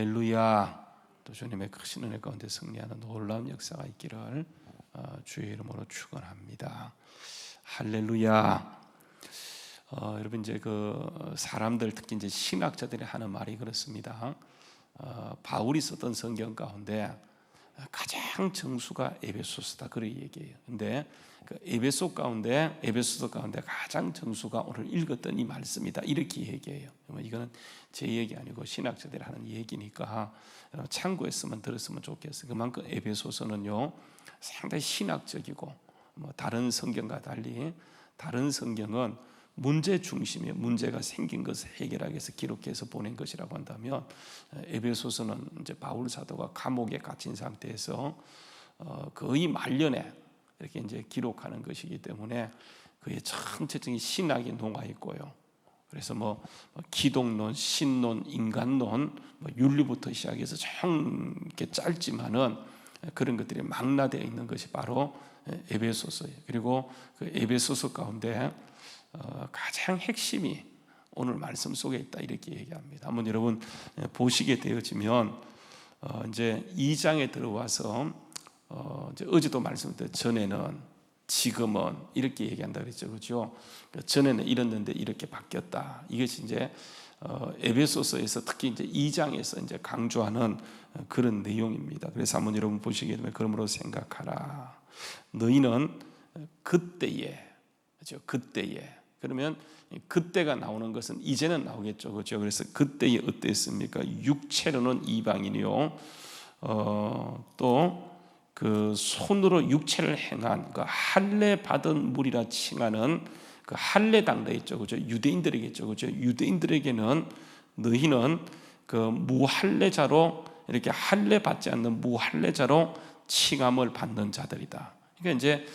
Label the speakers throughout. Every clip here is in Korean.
Speaker 1: 할렐루야. 또 주님의 크신 은혜 가운데 승리하는 놀라운 역사가 있기를 주의 이름으로 축원합니다. 할렐루야. 여러분 이제 사람들 특히 이제 신학자들이 하는 말이 그렇습니다. 바울이 썼던 성경 가운데 가장 정수가 에베소서다 그렇게 얘기해요. 근데 에베소서 가운데 가장 정수가 오늘 읽었던 이 말씀이다 이렇게 얘기해요. 이거는 제 얘기 아니고 신학자들이 하는 얘기니까 참고했으면 들었으면 좋겠어요. 그만큼 에베소서는요 상당히 신학적이고 다른 성경과 달리 다른 성경은 문제 중심의 문제가 생긴 것을 해결하기 위해서 기록해서 보낸 것이라고 한다면 에베소서는 이제 바울 사도가 감옥에 갇힌 상태에서 거의 말년에 이렇게 이제 기록하는 것이기 때문에 그의 전체적인 신학이 녹아 있고요. 그래서 기독론, 신론, 인간론, 윤리부터 시작해서 좀 이렇게 짧지만은 그런 것들이 망라되어 있는 것이 바로 에베소서예요. 그리고 그 에베소서 가운데 가장 핵심이 오늘 말씀 속에 있다 이렇게 얘기합니다. 한번 여러분 보시게 되어지면 이제 2장에 들어와서 이제 어제도 말씀드렸던 전에는 지금은 이렇게 얘기한다 그랬죠, 그렇죠? 전에는 이랬는데 이렇게 바뀌었다. 이것이 이제 에베소서에서 특히 이제 2장에서 이제 강조하는 그런 내용입니다. 그래서 한번 여러분 보시게 되면 그러므로 생각하라. 너희는 그때에, 그렇죠? 그때에. 그러면 그때가 나오는 것은 이제는 나오겠죠, 그렇죠? 그래서 그때에 어땠습니까? 육체로는 이방인이요, 또 그 손으로 육체를 행한 그 할례 받은 무리라 칭하는 그 할례 당대 있죠, 그렇죠? 유대인들에게죠, 그렇죠? 유대인들에게는 너희는 그 무할례자로 이렇게 할례 받지 않는 무할례자로 칭함을 받는 자들이다. 그러니까 이제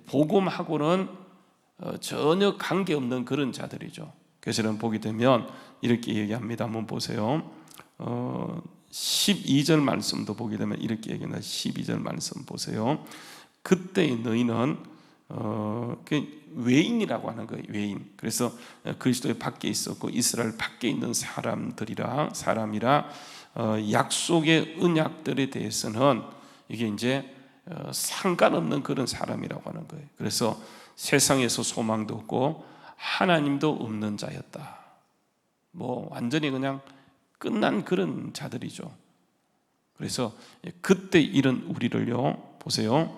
Speaker 1: 복음하고는 전혀 관계없는 그런 자들이죠. 그래서 여러분 보게 되면 이렇게 얘기합니다. 한번 보세요. 12절 말씀도 보게 되면 이렇게 얘기합니다. 12절 말씀 보세요. 그때 너희는 외인이라고 하는 거예요. 외인. 그래서 그리스도의 밖에 있었고 이스라엘 밖에 있는 사람이라 약속의 언약들에 대해서는 이게 이제 상관없는 그런 사람이라고 하는 거예요. 그래서 세상에서 소망도 없고 하나님도 없는 자였다. 완전히 그냥 끝난 그런 자들이죠. 그래서 그때 이런 우리를요 보세요.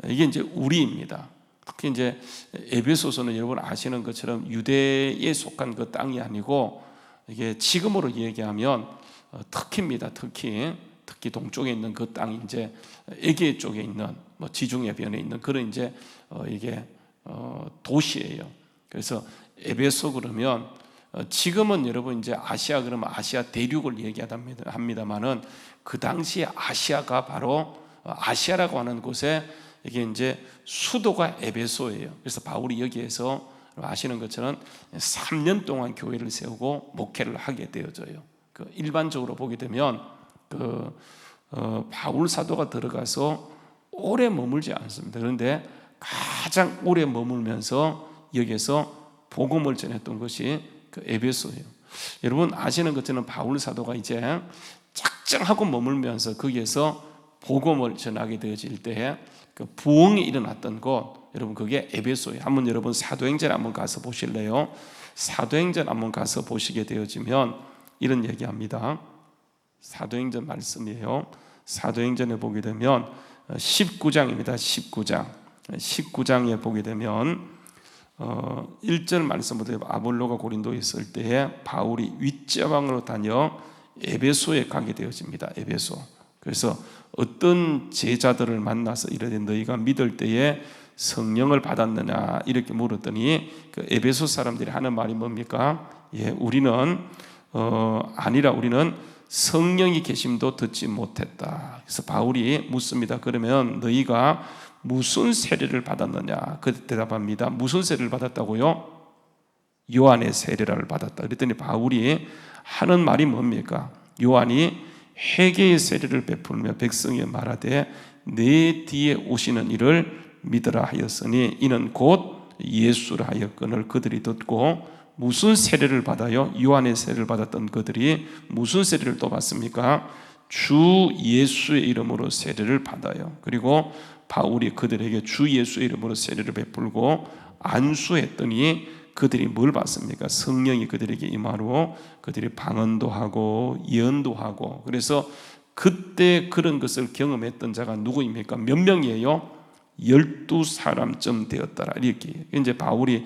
Speaker 1: 이게 이제 우리입니다. 특히 이제 에베소서는 여러분 아시는 것처럼 유대에 속한 그 땅이 아니고 이게 지금으로 얘기하면 특히입니다. 특히 동쪽에 있는 그 땅이 이제 에게 쪽에 있는 지중해변에 있는 그런 이제 이게 도시예요. 그래서 에베소 그러면 지금은 여러분 이제 아시아 그러면 아시아 대륙을 얘기합니다만은 그 당시에 아시아가 바로 아시아라고 하는 곳에 이게 이제 수도가 에베소예요. 그래서 바울이 여기에서 아시는 것처럼 3년 동안 교회를 세우고 목회를 하게 되어져요. 일반적으로 보게 되면 바울 사도가 들어가서 오래 머물지 않습니다. 그런데 가장 오래 머물면서 여기에서 복음을 전했던 것이 에베소예요. 여러분 아시는 것처럼 바울 사도가 이제 작정하고 머물면서 거기에서 복음을 전하게 되어질 때에 그 부흥이 일어났던 곳, 여러분 그게 에베소예요. 한번 여러분 사도행전 한번 가서 보실래요? 사도행전 한번 가서 보시게 되어지면 이런 얘기합니다. 사도행전 말씀이에요. 사도행전에 보게 되면 19장입니다. 19장에 보게 되면 1절 말씀부터 아볼로가 고린도에 있을 때에 바울이 윗지방으로 다녀 에베소에 가게 되어집니다. 에베소. 그래서 어떤 제자들을 만나서 이르되 너희가 믿을 때에 성령을 받았느냐 이렇게 물었더니 그 에베소 사람들이 하는 말이 뭡니까? 우리는 아니라 우리는 성령이 계심도 듣지 못했다. 그래서 바울이 묻습니다. 그러면 너희가 무슨 세례를 받았느냐? 그 대답합니다. 무슨 세례를 받았다고요? 요한의 세례를 받았다. 그랬더니 바울이 하는 말이 뭡니까? 요한이 회개의 세례를 베풀며 백성에 말하되 내 뒤에 오시는 이를 믿으라 하였으니 이는 곧 예수라 하였거늘 그들이 듣고 무슨 세례를 받아요? 요한의 세례를 받았던 그들이 무슨 세례를 또 받습니까? 주 예수의 이름으로 세례를 받아요. 그리고 바울이 그들에게 주 예수의 이름으로 세례를 베풀고 안수했더니 그들이 뭘 받습니까? 성령이 그들에게 임하로 그들이 방언도 하고 예언도 하고. 그래서 그때 그런 것을 경험했던 자가 누구입니까? 몇 명이에요? 12사람쯤 되었더라. 이렇게 이제 바울이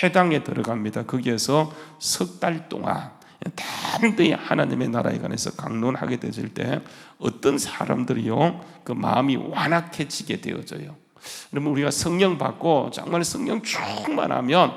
Speaker 1: 회당에 들어갑니다. 거기에서 석 달 동안 단단히 하나님의 나라에 관해서 강론하게 되질 때 어떤 사람들이요 그 마음이 완악해지게 되어져요. 그러면 우리가 성령 받고 정말 성령 충만하면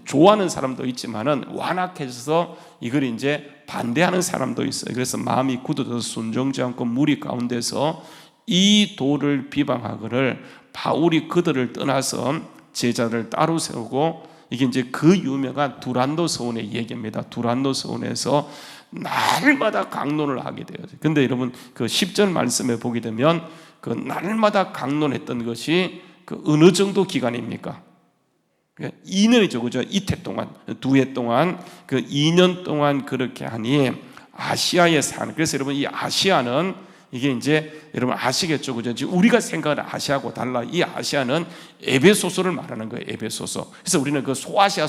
Speaker 1: 좋아하는 사람도 있지만은 완악해져서 이걸 이제 반대하는 사람도 있어요. 그래서 마음이 굳어져서 순종지 않고 무리 가운데서 이 도를 비방하거를 바울이 그들을 떠나서 제자를 따로 세우고, 이게 이제 그 유명한 두란노 서원의 얘기입니다. 두란노 서원에서 날마다 강론을 하게 돼요. 근데 여러분 그 10절 말씀에 보게 되면 그 날마다 강론했던 것이 그 어느 정도 기간입니까? 2년이죠, 그죠? 이태 동안, 2해 동안, 그 2년 동안 그렇게 하니 아시아에 사는, 그래서 여러분 이 아시아는 이게 이제 여러분 아시겠죠, 그죠? 지금 우리가 생각하는 아시아하고 달라. 이 아시아는 에베소서를 말하는 거예요, 에베소서. 그래서 우리는 그 소아시아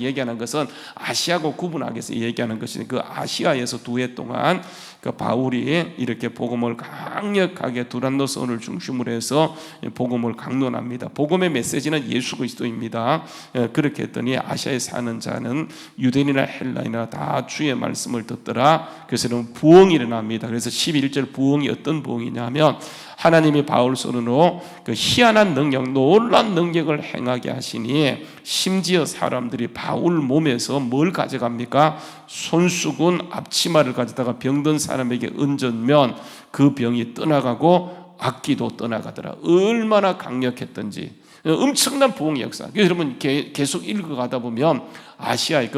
Speaker 1: 얘기하는 것은 아시아하고 구분하기 위해서 얘기하는 것이, 그 아시아에서 2해 동안 그 바울이 이렇게 복음을 강력하게 두란노 서원을 중심으로 해서 복음을 강론합니다. 복음의 메시지는 예수 그리스도입니다. 그렇게 했더니 아시아에 사는 자는 유대인이나 헬라인이나 다 주의 말씀을 듣더라. 그래서 부흥이 일어납니다. 그래서 11절 부흥이 어떤 부흥이냐면 하나님이 바울 손으로 그 희한한 능력, 놀라운 능력을 행하게 하시니 심지어 사람들이 바울 몸에서 뭘 가져갑니까? 손수건 앞치마를 가져다가 병든 사람에게 얹으면 그 병이 떠나가고 악기도 떠나가더라. 얼마나 강력했던지. 엄청난 부흥의 역사. 그래서 여러분 계속 읽어가다 보면 아시아의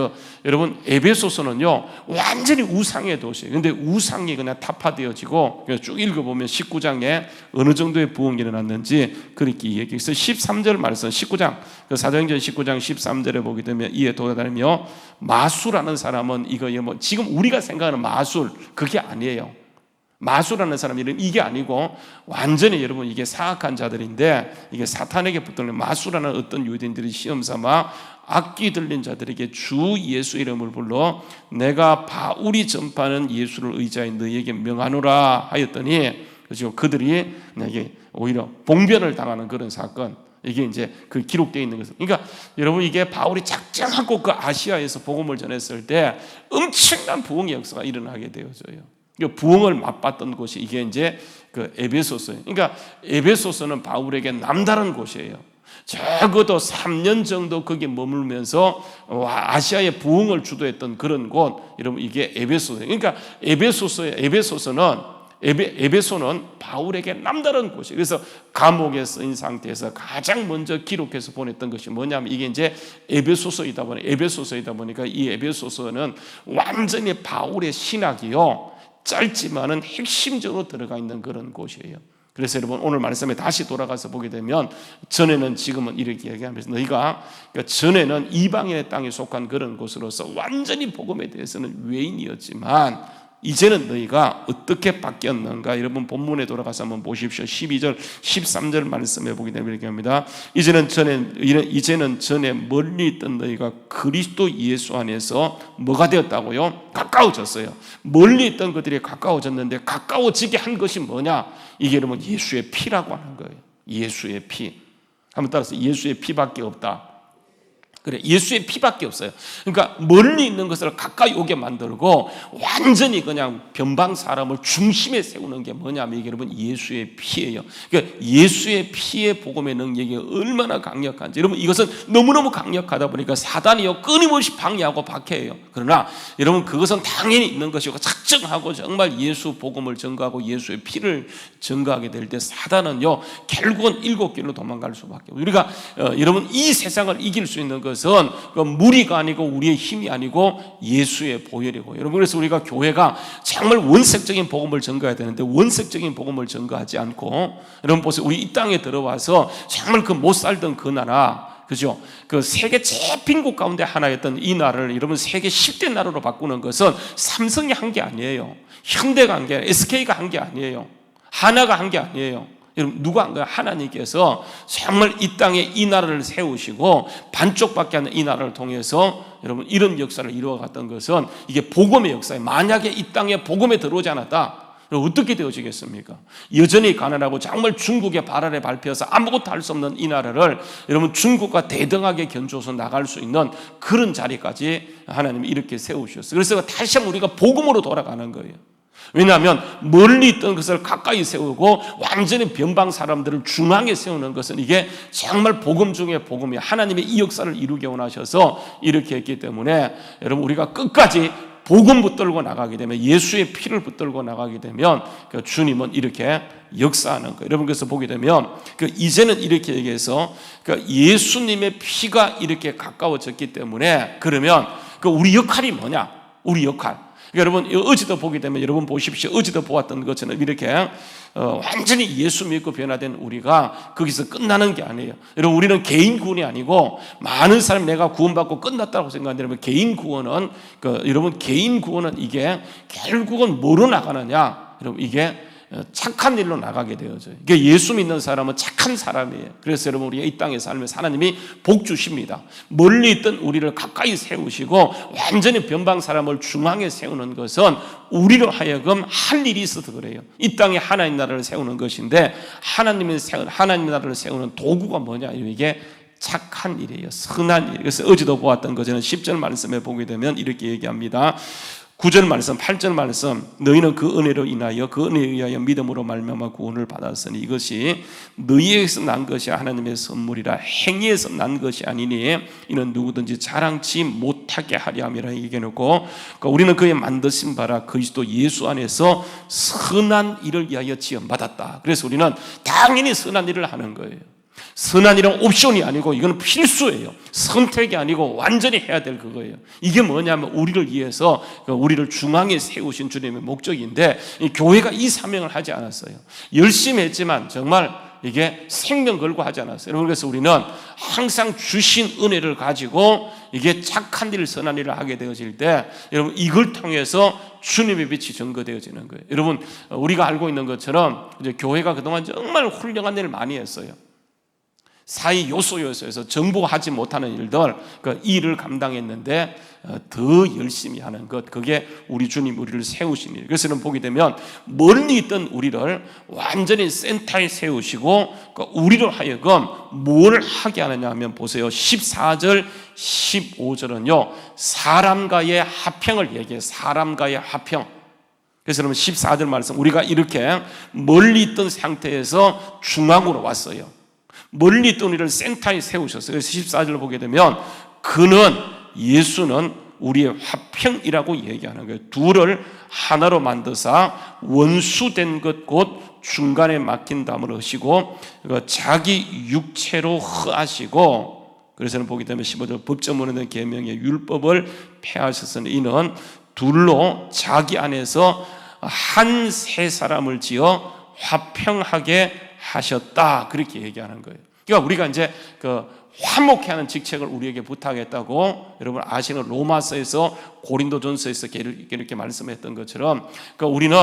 Speaker 1: 여러분 에베소서는요 완전히 우상의 도시예요. 근데 우상이 그냥 타파되어지고 쭉 읽어보면 19장에 어느 정도의 부흥이 일어났는지 그렇게 얘기해서 13절 말씀 19장 사도행전 19장 13절에 보게 되면 이에 도달하며 마술하는 사람은 이거 뭐 지금 우리가 생각하는 마술 그게 아니에요. 마술하는 사람 이름 이게 아니고 완전히 여러분 이게 사악한 자들인데 이게 사탄에게 붙들린 마술하는 어떤 유대인들이 시험 삼아 악기 들린 자들에게 주 예수 이름을 불러 내가 바울이 전파하는 예수를 의지하여 너희에게 명하노라 하였더니 그렇죠. 그들이 이게 오히려 봉변을 당하는 그런 사건 이게 이제 그 기록되어 있는 것은 그러니까 여러분 이게 바울이 작정하고 그 아시아에서 복음을 전했을 때 엄청난 부흥의 역사가 일어나게 되어져요. 부흥을 맛봤던 곳이 이게 이제 그 에베소서예요. 그러니까 에베소서는 바울에게 남다른 곳이에요. 적어도 3년 정도 거기 머물면서 아시아의 부흥을 주도했던 그런 곳, 여러분 이게 에베소서예요. 그러니까 에베소는 바울에게 남다른 곳이에요. 그래서 감옥에 쓰인 상태에서 가장 먼저 기록해서 보냈던 것이 뭐냐면 이게 이제 에베소서이다 보니까 이 에베소서는 완전히 바울의 신학이요. 짧지만은 핵심적으로 들어가 있는 그런 곳이에요. 그래서 여러분 오늘 말씀에 다시 돌아가서 보게 되면 전에는 지금은 이렇게 얘기하면서 너희가 그러니까 전에는 이방인의 땅에 속한 그런 곳으로서 완전히 복음에 대해서는 외인이었지만 이제는 너희가 어떻게 바뀌었는가? 여러분 본문에 돌아가서 한번 보십시오. 12절 13절 말씀해 보게 되면 이렇게 합니다. 이제는 전에 멀리 있던 너희가 그리스도 예수 안에서 뭐가 되었다고요? 가까워졌어요. 멀리 있던 것들이 가까워졌는데 가까워지게 한 것이 뭐냐? 이게 여러분 예수의 피라고 하는 거예요. 예수의 피. 한번 따라서 예수의 피밖에 없다. 그래, 예수의 피밖에 없어요. 그러니까 멀리 있는 것을 가까이 오게 만들고 완전히 그냥 변방 사람을 중심에 세우는 게 뭐냐면 이게 여러분 예수의 피예요. 그러니까 예수의 피의 복음의 능력이 얼마나 강력한지 여러분 이것은 너무너무 강력하다 보니까 사단이요 끊임없이 방해하고 박해해요. 그러나 여러분 그것은 당연히 있는 것이고 작정하고 정말 예수 복음을 전가하고 예수의 피를 전가하게 될 때 사단은요 결국은 7길로 도망갈 수밖에 없어요. 우리가 여러분 이 세상을 이길 수 있는 것은 무리가 아니고 우리의 힘이 아니고 예수의 보혈이고 여러분 그래서 우리가 교회가 정말 원색적인 복음을 전가해야 되는데 원색적인 복음을 전가하지 않고 여러분 보세요. 우리 이 땅에 들어와서 정말 그 못 살던 그 나라 그죠? 그 세계 제일빈국 가운데 하나였던 이 나라를 여러분 세계 10대 나라로 바꾸는 것은 삼성이 한 게 아니에요. 현대가 한 게 아니에요. SK가 한 게 아니에요. 하나가 한 게 아니에요. 여러분 누가 한 거예요? 하나님께서 정말 이 땅에 이 나라를 세우시고 반쪽밖에 안 되는 이 나라를 통해서 여러분 이런 역사를 이루어갔던 것은 이게 복음의 역사예요. 만약에 이 땅에 복음에 들어오지 않았다, 어떻게 되어지겠습니까? 여전히 가난하고 정말 중국의 발 아래 밟혀서 아무것도 할 수 없는 이 나라를 여러분 중국과 대등하게 견주어서 나갈 수 있는 그런 자리까지 하나님이 이렇게 세우셨어요. 그래서 다시 한번 우리가 복음으로 돌아가는 거예요. 왜냐하면 멀리 있던 것을 가까이 세우고 완전히 변방 사람들을 중앙에 세우는 것은 이게 정말 복음 중에 복음이에요. 하나님의 이 역사를 이루게 원하셔서 이렇게 했기 때문에 여러분 우리가 끝까지 복음 붙들고 나가게 되면, 예수의 피를 붙들고 나가게 되면 주님은 이렇게 역사하는 거예요. 여러분 그래서 보게 되면 이제는 이렇게 얘기해서 예수님의 피가 이렇게 가까워졌기 때문에 그러면 우리 역할이 뭐냐? 우리 역할. 여러분 어제도 보게 되면 여러분 보십시오. 어제도 보았던 것처럼 이렇게 완전히 예수 믿고 변화된 우리가 거기서 끝나는 게 아니에요. 여러분 우리는 개인 구원이 아니고 많은 사람이 내가 구원받고 끝났다고 생각하는데, 개인 구원은 여러분 개인 구원은 이게 결국은 뭐로 나가느냐? 여러분 이게 착한 일로 나가게 되어져요. 그러니까 예수 믿는 사람은 착한 사람이에요. 그래서 여러분 우리가 이 땅에 살면서 하나님이 복 주십니다. 멀리 있던 우리를 가까이 세우시고 완전히 변방 사람을 중앙에 세우는 것은 우리로 하여금 할 일이 있어서 그래요. 이 땅에 하나님 나라를 세우는 것인데 하나님 나라를 세우는 도구가 뭐냐? 이게 착한 일이에요. 선한 일. 그래서 어제도 보았던 것은 10절 말씀에 보게 되면 이렇게 얘기합니다. 9절 말씀, 8절 말씀, 너희는 그 은혜로 인하여 그 은혜에 의하여 믿음으로 말미암아 구원을 받았으니 이것이 너희에게서 난 것이 하나님의 선물이라. 행위에서 난 것이 아니니 이는 누구든지 자랑치 못하게 하려 함이라 얘기해놓고, 우리는 그의 만드신 바라 그리스도 예수 안에서 선한 일을 위하여 지음받았다. 그래서 우리는 당연히 선한 일을 하는 거예요. 선한 일은 옵션이 아니고 이거는 필수예요. 선택이 아니고 완전히 해야 될 그거예요. 이게 뭐냐면 우리를 위해서 우리를 중앙에 세우신 주님의 목적인데, 이 교회가 이 사명을 하지 않았어요. 열심히 했지만 정말 이게 생명 걸고 하지 않았어요. 여러분 그래서 우리는 항상 주신 은혜를 가지고 이게 착한 일, 선한 일을 하게 되어질 때 여러분 이걸 통해서 주님의 빛이 증거되어지는 거예요. 여러분 우리가 알고 있는 것처럼 이제 교회가 그동안 정말 훌륭한 일을 많이 했어요. 사회 요소에서 정부하지 못하는 일들, 이 일을 감당했는데 더 열심히 하는 것, 그게 우리 주님 우리를 세우신 일. 그래서 보게 되면 멀리 있던 우리를 완전히 센터에 세우시고 우리로 하여금 뭘 하게 하느냐 하면 보세요. 14절 15절은요 사람과의 화평을 얘기해요. 사람과의 화평. 그래서 여러분 14절 말씀, 우리가 이렇게 멀리 있던 상태에서 중앙으로 왔어요. 멀리 있던 우리를 센터에 세우셨어요. 그래서 14절을 보게 되면 예수는 우리의 화평이라고 얘기하는 거예요. 둘을 하나로 만드사 원수된 것 곧 중간에 막힌 담을 하시고 자기 육체로 허하시고, 그래서는 보게 되면 15절 법정문에 계명의 율법을 폐하셨으니 이는 둘로 자기 안에서 한 세 사람을 지어 화평하게 하셨다. 그렇게 얘기하는 거예요. 그러니까 우리가 이제 화목해 하는 직책을 우리에게 부탁했다고 여러분 아시는 로마서에서 고린도전서에서 이렇게 말씀했던 것처럼, 우리는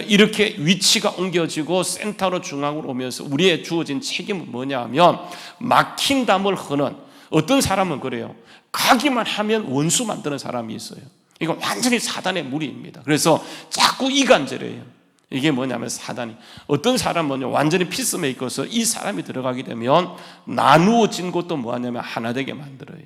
Speaker 1: 이렇게 위치가 옮겨지고 센터로 중앙으로 오면서 우리의 주어진 책임은 뭐냐 하면 막힌 담을 허는, 어떤 사람은 그래요. 가기만 하면 원수 만드는 사람이 있어요. 이거 완전히 사단의 무리입니다. 그래서 자꾸 이간질해요. 이게 뭐냐면 사단이, 어떤 사람은 완전히 피스메이커서 이 사람이 들어가게 되면 나누어진 것도 뭐하냐면 하나 되게 만들어요.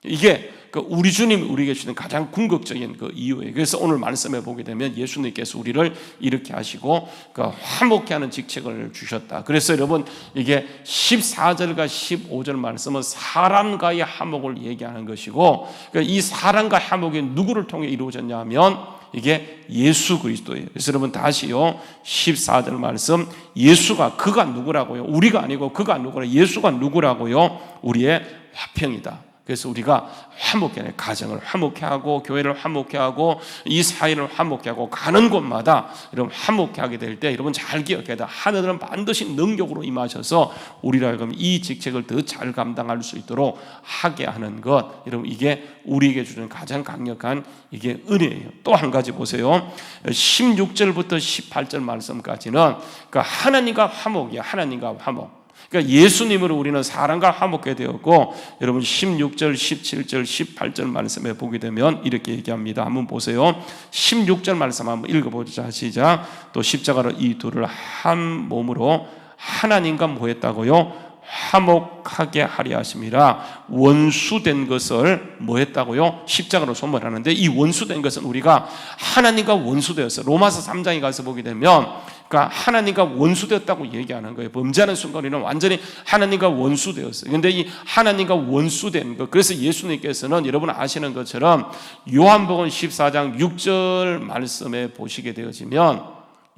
Speaker 1: 이게 우리 주님이 우리에게 주는 가장 궁극적인 이유예요. 그래서 오늘 말씀해 보게 되면 예수님께서 우리를 이렇게 하시고 화목케 하는 직책을 주셨다. 그래서 여러분 이게 14절과 15절 말씀은 사람과의 화목을 얘기하는 것이고, 이 사람과 화목이 누구를 통해 이루어졌냐 하면 이게 예수 그리스도예요. 그래서 여러분 다시요 14절 말씀, 예수가, 그가 누구라고요? 우리가 아니고 그가 누구라? 예수가 누구라고요? 우리의 화평이다. 그래서 우리가 화목해, 가정을 화목해 하고 교회를 화목해 하고 이 사회를 화목해 하고 가는 곳마다 여러분 화목해 하게 될 때 여러분 잘 기억해야 돼. 하늘은 반드시 능력으로 임하셔서 우리라 하여금 이 직책을 더 잘 감당할 수 있도록 하게 하는 것, 여러분 이게 우리에게 주는 가장 강력한 이게 은혜예요. 또 한 가지 보세요. 16절부터 18절 말씀까지는 그러니까 하나님과 화목이야. 하나님과 화목. 그러니까 예수님으로 우리는 사랑과 화목게 되었고, 여러분 16절, 17절, 18절 말씀에 보게 되면 이렇게 얘기합니다. 한번 보세요. 16절 말씀 한번 읽어보자. 시작. 또 십자가로 이 둘을 한 몸으로 하나님과 뭐 했다고요? 화목하게 하려 하심이라. 원수된 것을 뭐 했다고요? 십자가로 소멸하는데, 이 원수된 것은 우리가 하나님과 원수되었어요. 로마서 3장에 가서 보게 되면 그러니까 하나님과 원수되었다고 얘기하는 거예요. 범죄하는 순간 우리는 완전히 하나님과 원수되었어요. 그런데 이 하나님과 원수된 것, 그래서 예수님께서는 여러분 아시는 것처럼 요한복음 14장 6절 말씀에 보시게 되어지면,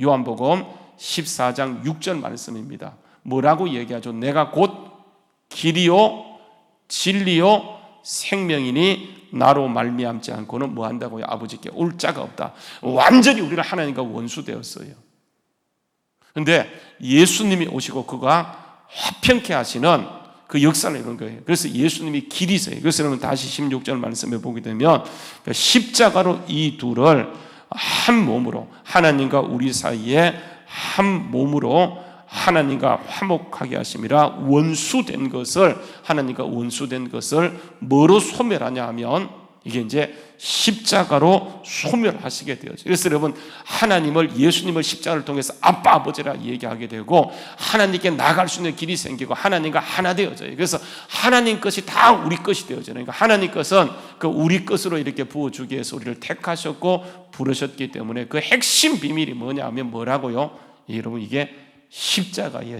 Speaker 1: 요한복음 14장 6절 말씀입니다. 뭐라고 얘기하죠? 내가 곧 길이요 진리요 생명이니 나로 말미암지 않고는 뭐 한다고요? 아버지께 올 자가 없다. 완전히 우리가 하나님과 원수되었어요. 그런데 예수님이 오시고 그가 화평케 하시는 그 역사를 이룬 거예요. 그래서 예수님이 길이세요. 그래서 여러분 다시 16절 말씀에 보게 되면 십자가로 이 둘을 한 몸으로, 하나님과 우리 사이에 한 몸으로 하나님과 화목하게 하심이라. 원수된 것을, 하나님과 원수된 것을 뭐로 소멸하냐 하면 이게 이제 십자가로 소멸하시게 되어져. 그래서 여러분 하나님을, 예수님을 십자가를 통해서 아빠 아버지라 얘기하게 되고 하나님께 나갈 수 있는 길이 생기고 하나님과 하나 되어져요. 그래서 하나님 것이 다 우리 것이 되어져요. 그러니까 하나님 것은 그 우리 것으로 이렇게 부어주기 위해서 우리를 택하셨고 부르셨기 때문에 그 핵심 비밀이 뭐냐 하면 뭐라고요? 여러분 이게 십자가예요.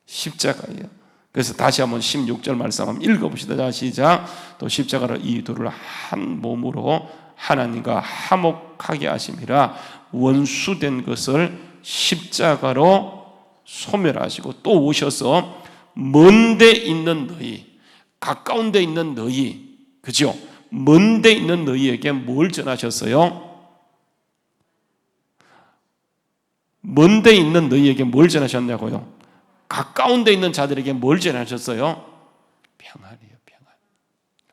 Speaker 1: 십자가예요. 그래서 다시 한번 16절 말씀 한번 읽어봅시다. 자, 시작. 또 십자가로 이 둘을 한 몸으로 하나님과 화목하게 하심이라. 원수된 것을 십자가로 소멸하시고 또 오셔서 먼 데 있는 너희, 가까운 데 있는 너희, 그죠? 먼 데 있는 너희에게 뭘 전하셨어요? 먼 데 있는 너희에게 뭘 전하셨냐고요? 가까운 데 있는 자들에게 뭘 전하셨어요? 평안이에요.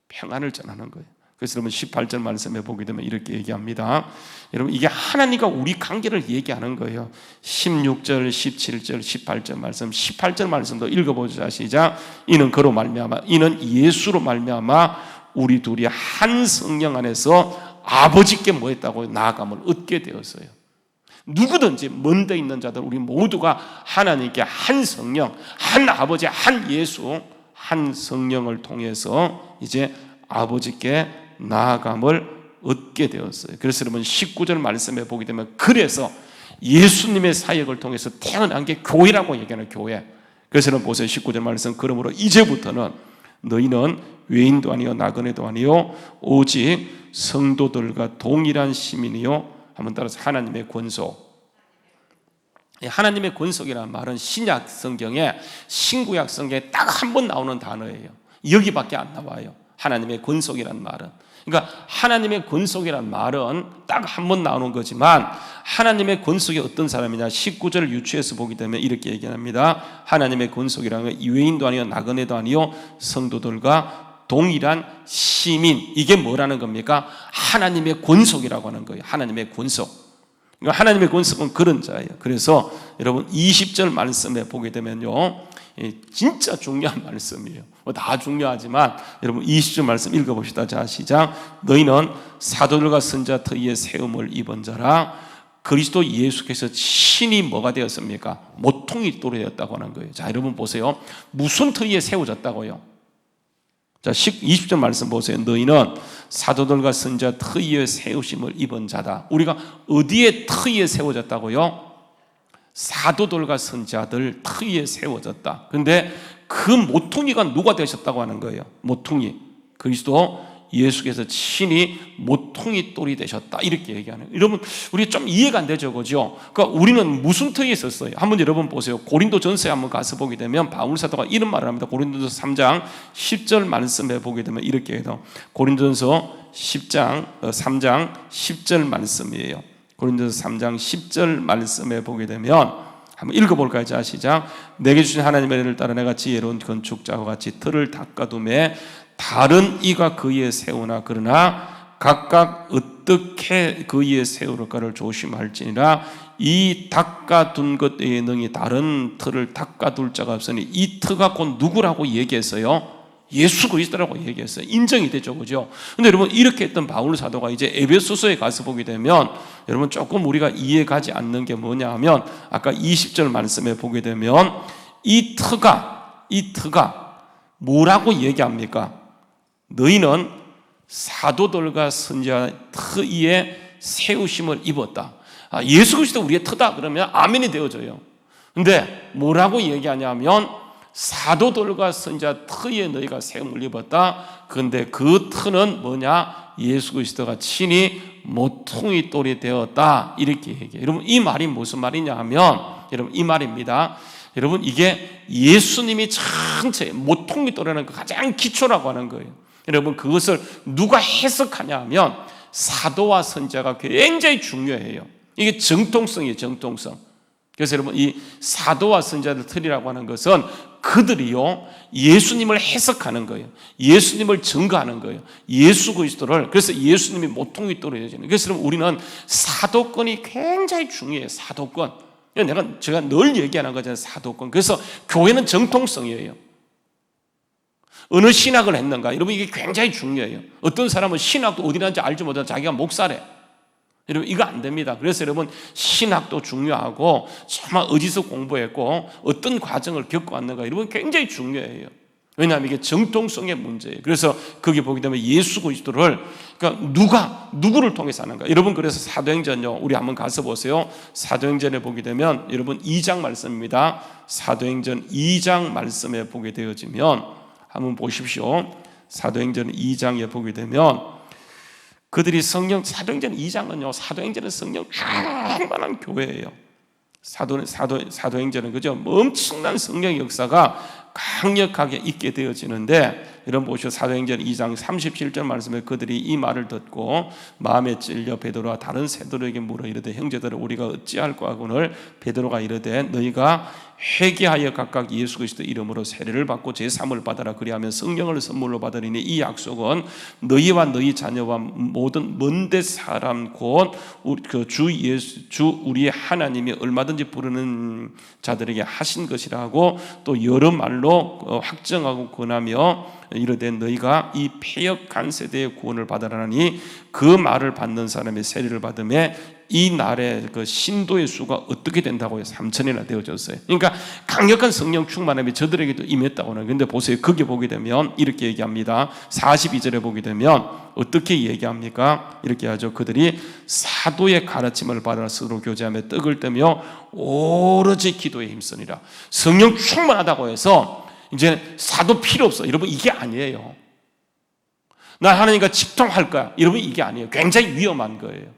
Speaker 1: 평안을 전하는 거예요. 그래서 여러분 18절 말씀에 보게 되면 이렇게 얘기합니다. 여러분 이게 하나님과 우리 관계를 얘기하는 거예요. 16절, 17절, 18절 말씀, 18절 말씀도 읽어보자. 시작. 이는 그로 말미암아, 이는 예수로 말미암아 우리 둘이 한 성령 안에서 아버지께 뭐 했다고요? 나아감을 얻게 되었어요. 누구든지 먼 데 있는 자들 우리 모두가 하나님께 한 성령, 한 아버지, 한 예수, 한 성령을 통해서 이제 아버지께 나아감을 얻게 되었어요. 그래서 여러분 19절 말씀에 보게 되면 그래서 예수님의 사역을 통해서 태어난 게 교회라고 얘기하는 교회. 그래서 여러분 보세요. 19절 말씀. 그러므로 이제부터는 너희는 외인도 아니요 나그네도 아니요 오직 성도들과 동일한 시민이요, 한번 따라서 하나님의 권속. 하나님의 권속이라는 말은 신약 성경에, 신구약 성경에 딱 한 번 나오는 단어예요. 여기밖에 안 나와요. 하나님의 권속이라는 말은. 그러니까 하나님의 권속이라는 말은 딱 한 번 나오는 거지만 하나님의 권속이 어떤 사람이냐? 19절을 유추해서 보게 되면 이렇게 얘기합니다. 하나님의 권속이라는 건 외인도 아니요 나그네도 아니요 성도들과 동일한 시민. 이게 뭐라는 겁니까? 하나님의 권속이라고 하는 거예요. 하나님의 권속. 그러니까 하나님의 권속은 그런 자예요. 그래서 여러분 20절 말씀에 보게 되면요, 진짜 중요한 말씀이에요. 다 중요하지만 여러분 20절 말씀 읽어봅시다. 자, 시작. 너희는 사도들과 선지자 터위에 세움을 입은 자라. 그리스도 예수께서 친히 뭐가 되었습니까? 모퉁이 돌이 되었다고 하는 거예요. 자, 여러분 보세요. 무슨 터위에 세워졌다고요? 자, 20절 말씀 보세요. 너희는 사도들과 선지자 터위에 세우심을 입은 자다. 우리가 어디에 터위에 세워졌다고요? 사도들과 선지자들 터위에 세워졌다. 그런데 그 모퉁이가 누가 되셨다고 하는 거예요? 모퉁이. 그리스도 예수께서 친히 모퉁이 돌이 되셨다 이렇게 얘기하는 거예요. 여러분 우리 좀 이해가 안 되죠, 그죠? 그러니까 우리는 무슨 턱에 있었어요? 한번 여러분 보세요. 고린도전서에 한번 가서 보게 되면 바울 사도가 이런 말을 합니다. 고린도전서 3장 10절 말씀에 보게 되면 이렇게 해요. 고린도전서 3장 10절 말씀이에요. 고린도전서 3장 10절 말씀에 보게 되면 한번 읽어볼까요? 자, 시작. 내게 주신 하나님의 은혜를 따라 내가 지혜로운 건축자와 같이 틀을 닦아둠에 다른 이가 그 위에 세우나 그러나 각각 어떻게 그 위에 세울까를 조심할지니라. 이 닦아둔 것 외에 능히 다른 틀을 닦아둘 자가 없으니 이 터가 곧 누구라고 얘기했어요? 예수 그리스도라고 얘기했어요. 인정이 되죠, 그죠? 근데 여러분 이렇게 했던 바울 사도가 이제 에베소서에 가서 보게 되면 여러분 조금 우리가 이해 가지 않는 게 뭐냐 하면 아까 20절 말씀에 보게 되면 이 터가 뭐라고 얘기합니까? 너희는 사도들과 선지자 터 위에 세우심을 입었다. 예수 그리스도 우리의 터다 그러면 아멘이 되어져요. 근데 뭐라고 얘기하냐면 사도들과 선지자 터에 너희가 세움을 입었다. 그런데 그 터는 뭐냐? 예수 그리스도가 친히 모퉁이 돌이 되었다. 이렇게 얘기해요. 여러분 이 말이 무슨 말이냐 하면 여러분 이 말입니다. 여러분 이게 예수님이 전체 모퉁이 돌이라는 그 가장 기초라고 하는 거예요. 여러분 그것을 누가 해석하냐 하면 사도와 선지자가 굉장히 중요해요. 이게 정통성이에요. 정통성. 그래서 여러분 이 사도와 선지자들 틀이라고 하는 것은 그들이요 예수님을 해석하는 거예요. 예수님을 증거하는 거예요. 예수 그리스도를. 그래서 예수님이 모퉁이 돌이 되어지는. 그래서 여러분 우리는 사도권이 굉장히 중요해요. 사도권. 제가 늘 얘기하는 거잖아요. 사도권. 그래서 교회는 정통성이에요. 어느 신학을 했는가? 여러분 이게 굉장히 중요해요. 어떤 사람은 신학도 어디 나는지 알지 못하고 자기가 목사래. 여러분 이거 안 됩니다. 그래서 여러분 신학도 중요하고 정말 어디서 공부했고 어떤 과정을 겪어왔는가 여러분 굉장히 중요해요. 왜냐하면 이게 정통성의 문제예요. 그래서 거기 보게 되면 예수 그리스도를 그러니까 누구를 통해서 하는가? 여러분 그래서 사도행전요 우리 한번 가서 보세요. 사도행전에 보게 되면 여러분 2장 말씀입니다. 사도행전 2장 말씀에 보게 되어지면 한번 보십시오. 사도행전 2장에 보게 되면 그들이 사도행전 2장은요, 사도행전은 성령 충만한 교회예요. 사도행전은 그죠? 엄청난 성령 역사가 강력하게 있게 되어지는데 여러분 보시오. 사도행전 2장 37절 말씀에 그들이 이 말을 듣고 마음에 찔려 베드로와 다른 세도들에게 물어 이르되 형제들아 우리가 어찌할까 하거늘 베드로가 이르되 너희가 회개하여 각각 예수 그리스도 이름으로 세례를 받고 제사함을 받아라. 그리하면 성령을 선물로 받으리니 이 약속은 너희와 너희 자녀와 모든 먼데 사람 곧 주 우리의 하나님이 얼마든지 부르는 자들에게 하신 것이라고 또 여러 말로 확정하고 권하며 이르되 너희가 이 패역한 세대의 구원을 받으라니 그 말을 받는 사람의 세례를 받음에 이 날에 그 신도의 수가 어떻게 된다고요? 3,000이나 되어졌어요. 그러니까 강력한 성령 충만함이 저들에게도 임했다고 하는. 근데 보세요. 거기 보게 되면 이렇게 얘기합니다. 42절에 보게 되면 어떻게 얘기합니까? 이렇게 하죠. 그들이 사도의 가르침을 받아 서로 교제하며 떡을 떼며 오로지 기도에 힘쓰니라. 성령 충만하다고 해서 이제 사도 필요 없어. 여러분 이게 아니에요. 나 하나님과 직통할 거야. 여러분 이게 아니에요. 굉장히 위험한 거예요.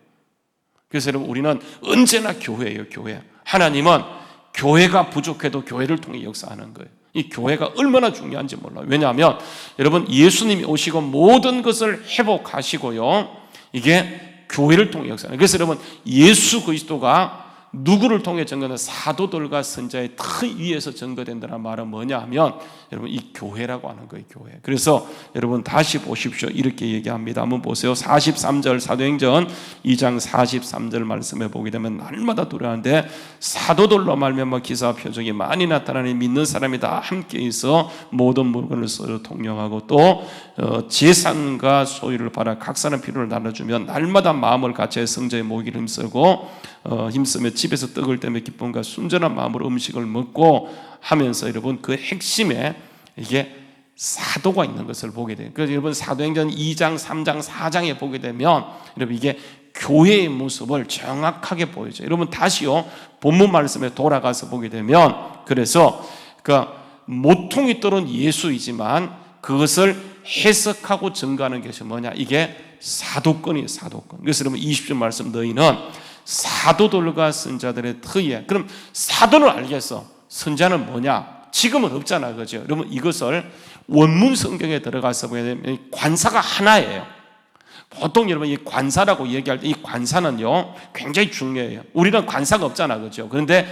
Speaker 1: 그래서 여러분 우리는 언제나 교회예요. 교회. 하나님은 교회가 부족해도 교회를 통해 역사하는 거예요. 이 교회가 얼마나 중요한지 몰라요. 왜냐하면 여러분 예수님이 오시고 모든 것을 회복하시고요. 이게 교회를 통해 역사하는 거예요. 그래서 여러분 예수 그리스도가 누구를 통해 증거는 사도들과 선지자의 터 위에서 증거된다는 말은 뭐냐 하면 여러분 이 교회라고 하는 거예요. 교회. 그래서 여러분 다시 보십시오. 이렇게 얘기합니다. 한번 보세요. 43절 사도행전 2장 43절 말씀에 보게 되면 날마다 도래하는데 사도들로 말미암아 기사와 표적이 많이 나타나니 믿는 사람이 다 함께 있어 모든 물건을 서로 통용하고 또 재산과 소유를 팔아 각 사람 필요를 나눠주면 날마다 마음을 같이 성자의 모기를 힘쓰며 집에서 떡을 떼며 기쁨과 순전한 마음으로 음식을 먹고 하면서 여러분 그 핵심에 이게 사도가 있는 것을 보게 돼요. 그래서 여러분 사도행전 2장, 3장, 4장에 보게 되면 여러분 이게 교회의 모습을 정확하게 보여줘요. 여러분 다시요 본문 말씀에 돌아가서 보게 되면 그래서 그 모퉁이 돌은 예수이지만 그것을 해석하고 증거하는 것이 뭐냐? 이게 사도권이에요. 사도권. 그래서 여러분 20절 말씀, 너희는 사도들과 선자들의 터에. 그럼 사도는 알겠어. 선자는 뭐냐? 지금은 없잖아, 그죠? 여러분 이것을 원문 성경에 들어가서 보게 되면 관사가 하나예요. 보통 여러분 이 관사라고 얘기할 때 이 관사는요 굉장히 중요해요. 우리는 관사가 없잖아, 그죠? 그런데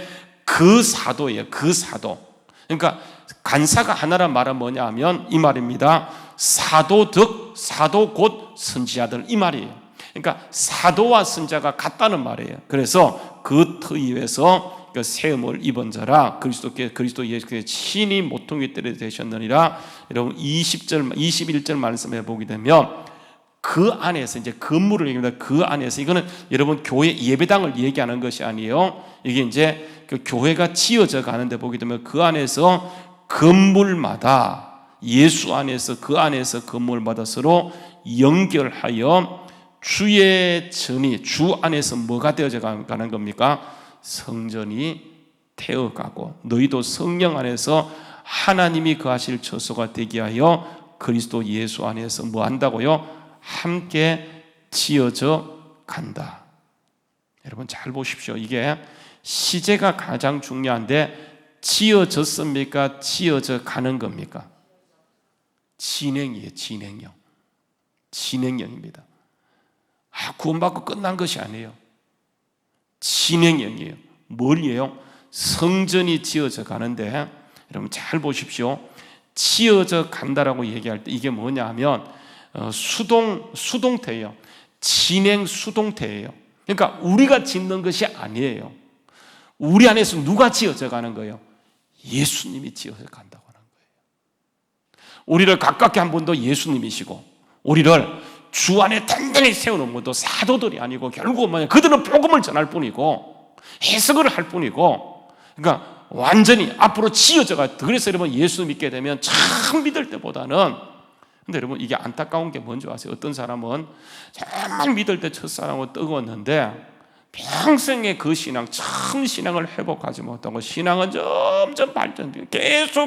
Speaker 1: 그 사도예요. 그 사도. 그러니까 관사가 하나란 말은 뭐냐 하면 이 말입니다. 사도득, 사도 곧 선지자들, 이 말이에요. 그러니까 사도와 선자가 같다는 말이에요. 그래서 그 터위에서 세움을 입은 자라 그리스도 예수께서 친히 모퉁이 뜰에 되셨느니라. 여러분 21절 말씀에 보게 되면 그 안에서 이제 건물을 얘기합니다. 그 안에서 이거는 여러분 교회 예배당을 얘기하는 것이 아니에요. 이게 이제 그 교회가 지어져 가는데 보게 되면 그 안에서 건물마다 예수 안에서 그 안에서 건물마다 서로 연결하여 주의 전이 주 안에서 뭐가 되어져 가는 겁니까? 성전이 되어가고 너희도 성령 안에서 하나님이 거하실 처소가 되게 하여 그리스도 예수 안에서 뭐 한다고요? 함께 지어져 간다. 여러분 잘 보십시오. 이게 시제가 가장 중요한데 지어졌습니까? 지어져 가는 겁니까? 진행이에요. 진행형. 진행형입니다. 구원받고 끝난 것이 아니에요. 진행형이에요. 뭘이에요? 성전이 지어져 가는데 여러분 잘 보십시오. 지어져 간다라고 얘기할 때 이게 뭐냐 하면 수동태예요. 진행 수동태예요. 그러니까 우리가 짓는 것이 아니에요. 우리 안에서 누가 지어져 가는 거예요? 예수님이 지어져 간다고 하는 거예요. 우리를 가깝게 한 분도 예수님이시고 우리를 주 안에 단단히 세우는 분도 사도들이 아니고 결국은 뭐냐? 그들은 복음을 전할 뿐이고 해석을 할 뿐이고 그러니까 완전히 앞으로 지어져 가. 그래서 여러분 예수 믿게 되면 참 믿을 때보다는 근데 여러분 이게 안타까운 게 뭔지 아세요? 어떤 사람은 정말 믿을 때 첫사랑으로 뜨거웠는데 평생에 그 신앙, 처음 신앙을 회복하지 못하고 신앙은 점점 발전되고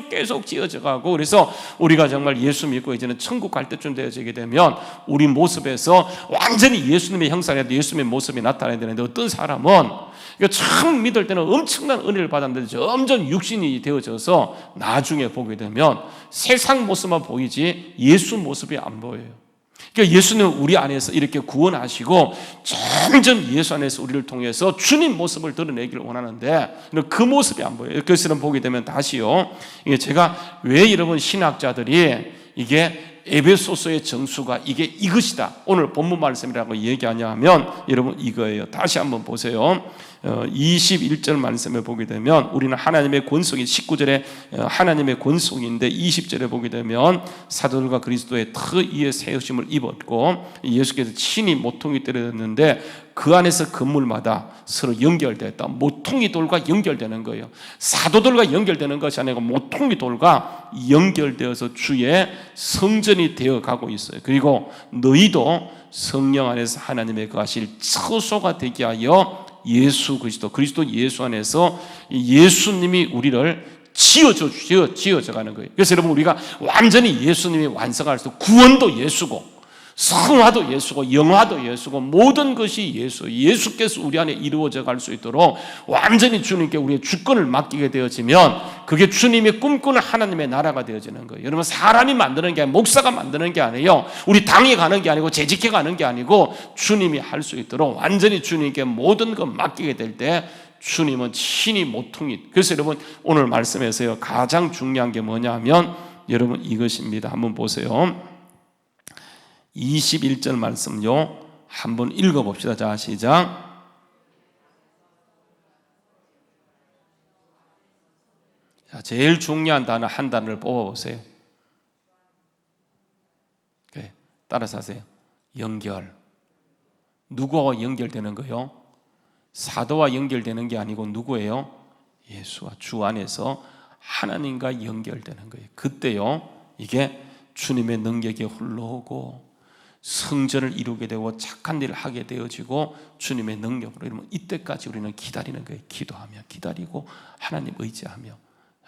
Speaker 1: 계속 지어져 가고 그래서 우리가 정말 예수 믿고 이제는 천국 갈 때쯤 되어지게 되면 우리 모습에서 완전히 예수님의 형상이 예수님의 모습이 나타나야 되는데 어떤 사람은 처음 믿을 때는 엄청난 은혜를 받았는데 점점 육신이 되어져서 나중에 보게 되면 세상 모습만 보이지 예수 모습이 안 보여요. 그러니까 예수는 우리 안에서 이렇게 구원하시고 점점 예수 안에서 우리를 통해서 주님 모습을 드러내기를 원하는데 그 모습이 안 보여요. 그래서 보게 되면 다시요. 이게 제가 왜 여러분 신학자들이 이게 에베소서의 정수가 이게 이것이다. 오늘 본문 말씀이라고 얘기하냐 하면 여러분 이거예요. 다시 한번 보세요. 21절 말씀을 보게 되면 우리는 하나님의 권속이 19절에 하나님의 권속인데 20절에 보게 되면 사도들과 그리스도의 터 위에 세우심을 입었고 예수께서 친히 모퉁이 때렸는데 그 안에서 건물마다 서로 연결됐다. 모퉁이 돌과 연결되는 거예요. 사도들과 연결되는 것이 아니고 모퉁이 돌과 연결되어서 주의 성전이 되어가고 있어요. 그리고 너희도 성령 안에서 하나님의 거하실 처소가 되게 하여 예수 그리스도 예수 안에서 예수님이 우리를 지어져 가는 거예요. 그래서 여러분 우리가 완전히 예수님이 완성할 수 구원도 예수고 성화도 예수고 영화도 예수고 모든 것이 예수께서 우리 안에 이루어져 갈 수 있도록 완전히 주님께 우리의 주권을 맡기게 되어지면 그게 주님이 꿈꾸는 하나님의 나라가 되어지는 거예요. 여러분 사람이 만드는 게 아니고 목사가 만드는 게 아니에요. 우리 당이 가는 게 아니고 재직해 가는 게 아니고 주님이 할 수 있도록 완전히 주님께 모든 것 맡기게 될 때 주님은 친히 모퉁이. 그래서 여러분 오늘 말씀에서요 가장 중요한 게 뭐냐면 여러분 이것입니다. 한번 보세요. 21절 말씀요. 한번 읽어봅시다. 자, 시작. 자, 제일 중요한 단어 한 단어를 뽑아보세요. 네, 따라서 하세요. 연결. 누구와 연결되는 거요? 사도와 연결되는 게 아니고 누구예요? 예수와 주 안에서 하나님과 연결되는 거예요. 그때요 이게 주님의 능력이 흘러오고 성전을 이루게 되고 착한 일을 하게 되어지고 주님의 능력으로 이러면 이때까지 우리는 기다리는 거예요. 기도하며 기다리고 하나님 의지하며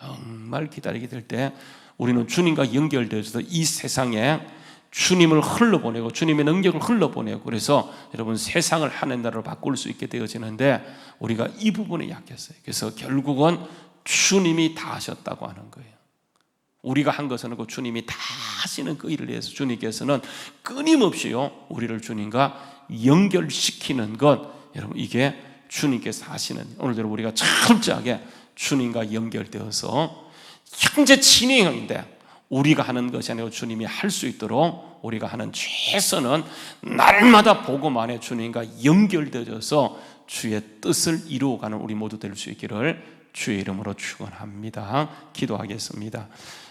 Speaker 1: 정말 기다리게 될 때 우리는 주님과 연결되어서 이 세상에 주님을 흘러보내고 주님의 능력을 흘러보내고, 그래서 여러분 세상을 하나님 나라로 바꿀 수 있게 되어지는데 우리가 이 부분에 약했어요. 그래서 결국은 주님이 다 하셨다고 하는 거예요. 우리가 한 것은 그 주님이 다 하시는 그 일을 위해서 주님께서는 끊임없이요 우리를 주님과 연결시키는 것, 여러분 이게 주님께서 하시는, 오늘도 우리가 철저하게 주님과 연결되어서 현재 진행형인데 우리가 하는 것이 아니고 주님이 할 수 있도록 우리가 하는 최선은 날마다 복음 안에 주님과 연결되어서 주의 뜻을 이루어가는 우리 모두 될 수 있기를 주의 이름으로 축원합니다. 기도하겠습니다.